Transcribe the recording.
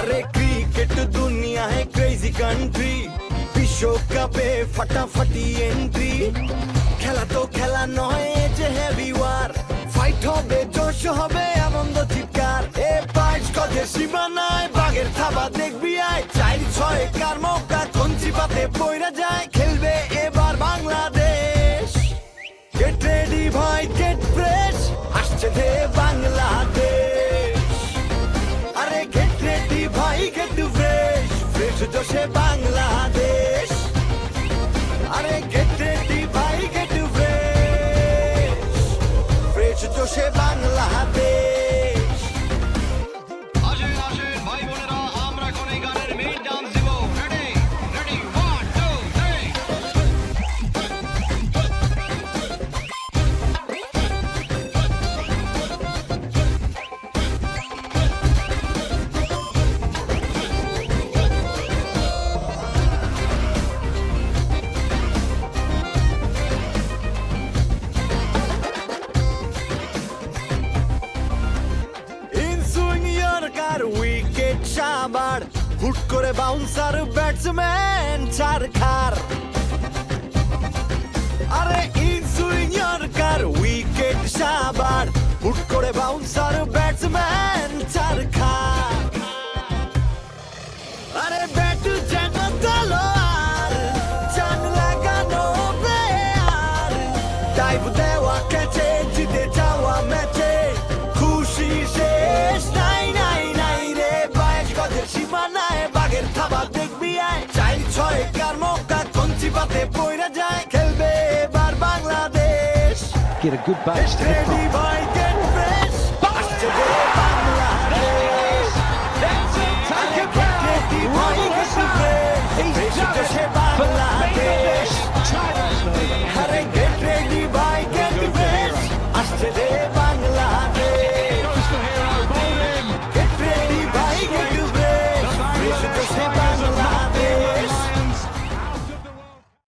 আরে ক্রিকেট দুনিয়া है क्रेजी कंट्री বিশ্বকাপে ফাটাফাটি এন্ট্রি খেলা তো খেলা নয় যে হেভি ওয়ার ফাইট হবে জোশ হবে আনন্দ চিৎকার এ পাঁচ গজে সীমানায় বাগের থাবা দেখবি আয় 4-6 কার মৌকা কঞ্চি পাতে পয়রা যায় খেলবে এবার বাংলাদেশ গেট রেডি ভাই গেট ফ্রেশ আসছে রে বাংলাদেশ আরে গেট রেডি ভাই গেট ফ্রেশ ফ্রেশ জোশে বাংলাদেশ আরে গেট রেডি ভাই গেট ফ্রেশ ফ্রেশ জোশে বাংলাদেশ আসেন আসেন ভাই বোনেরা আমরা এখন এই গানের মেইন ডান্স দিব রেডি রেডি 1 2 3 ইনসুইংয়ার উইকেট সাবার হুট করে বাউন্সার ব্যাটসম্যান চার খার আরে ইনসুইংয়ার উইকেট সাবার হুট করে বাউন্সার ব্যাটসম্যান চার খার আরে ব্যাট যেন তলোয়ার জান লাগানো প্লেয়ার ডাইভ দেওয়া ক্যাচে জিতে যাওয়া ম্যাচে খুশি শেষ নাই নাই নাই রে বাইশ গজের সীমানায় বাগের থাবা দেখবি আয় 4-6 কার মৌকা কঞ্চি পাতে পয়রা যায় খেলবে এবার Bangladesh Get a good base to the ready front. ভাই